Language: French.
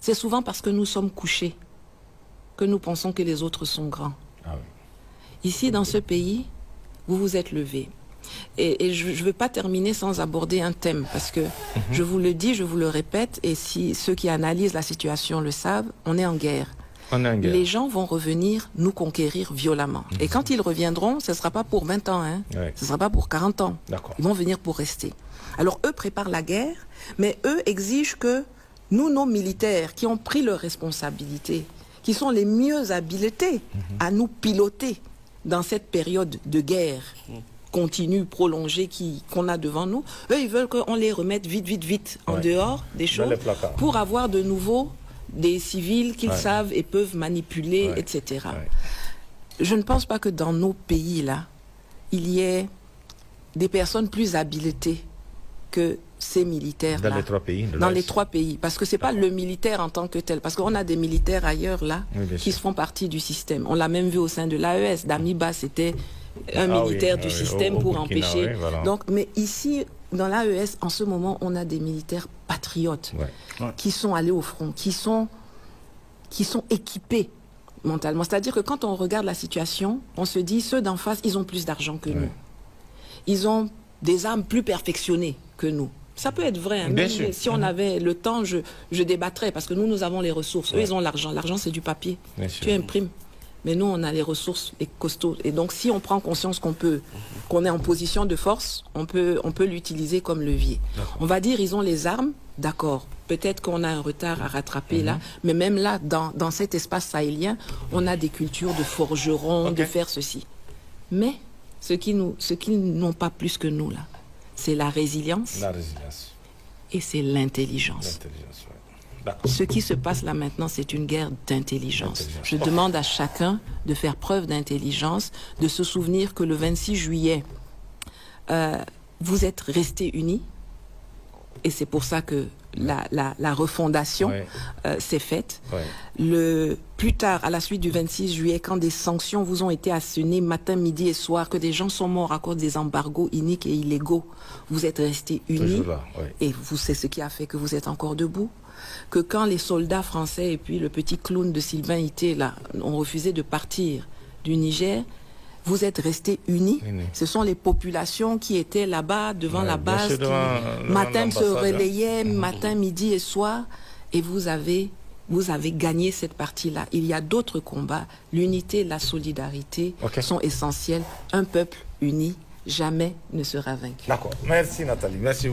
c'est souvent parce que nous sommes couchés que nous pensons que les autres sont grands. Ah oui. Ici, dans ce pays, vous vous êtes levés. Et je ne veux pas terminer sans aborder un thème, parce que je vous le dis, je vous le répète, et si ceux qui analysent la situation le savent, on est en guerre. On est en guerre. Les gens vont revenir nous conquérir violemment. Et quand ils reviendront, ce ne sera pas pour 20 ans, hein. Ouais. Ce ne sera pas pour 40 ans. D'accord. Ils vont venir pour rester. Alors eux préparent la guerre, mais eux exigent que nous, nos militaires, qui ont pris leurs responsabilités, qui sont les mieux habilités à nous piloter dans cette période de guerre continue, prolongée qu'on a devant nous, eux, ils veulent qu'on les remette vite en dehors des choses les placards. pour avoir de nouveau des civils qu'ils savent et peuvent manipuler, etc. Ouais. Je ne pense pas que dans nos pays-là, il y ait des personnes plus habilitées que ces militaires-là. Dans les 3 pays. Dans les 3 pays. Parce que ce n'est pas le militaire en tant que tel. Parce qu'on a des militaires ailleurs, là, Oui, qui font partie du système. On l'a même vu au sein de l'AES. Damiba, c'était un militaire du système pour Burkina, empêcher. oui, voilà. Donc, mais ici, dans l'AES, en ce moment, on a des militaires patriotes qui sont allés au front, qui sont équipés mentalement. C'est-à-dire que quand on regarde la situation, on se dit, ceux d'en face, ils ont plus d'argent que nous. Ils ont des armes plus perfectionnées que nous. Ça peut être vrai. Hein. Bien Même sûr. si on avait le temps, je débattrais, parce que nous avons les ressources. Eux, ils ont l'argent. L'argent, c'est du papier. Bien sûr. Tu imprimes. Mais nous, on a les ressources et costauds. Et donc, si on prend conscience qu'on est en position de force, on peut l'utiliser comme levier. On va dire, ils ont les armes, d'accord. Peut-être qu'on a un retard à rattraper là, mais même là, dans cet espace sahélien, on a des cultures de forgerons, de faire ceci. Mais ce qu'ils n'ont pas plus que nous là, c'est la résilience. La résilience. Et c'est l'intelligence. L'intelligence, ouais. D'accord. Ce qui se passe là maintenant, c'est une guerre d'intelligence. Je demande à chacun de faire preuve d'intelligence, de se souvenir que le 26 juillet, vous êtes restés unis. Et c'est pour ça que la refondation s'est faite. Plus tard, à la suite du 26 juillet, quand des sanctions vous ont été assénées matin, midi et soir, que des gens sont morts à cause des embargos iniques et illégaux, vous êtes restés unis. Là, et c'est ce qui a fait que vous êtes encore debout. Que quand les soldats français et puis le petit clown de Sylvain Ité là, ont refusé de partir du Niger, vous êtes restés unis. Ce sont les populations qui étaient là-bas, devant la base, qui matin se relayaient, matin, midi et soir, et vous avez gagné cette partie-là. Il y a d'autres combats. L'unité et la solidarité sont essentiels. Un peuple uni jamais ne sera vaincu. D'accord. Merci Nathalie. Merci.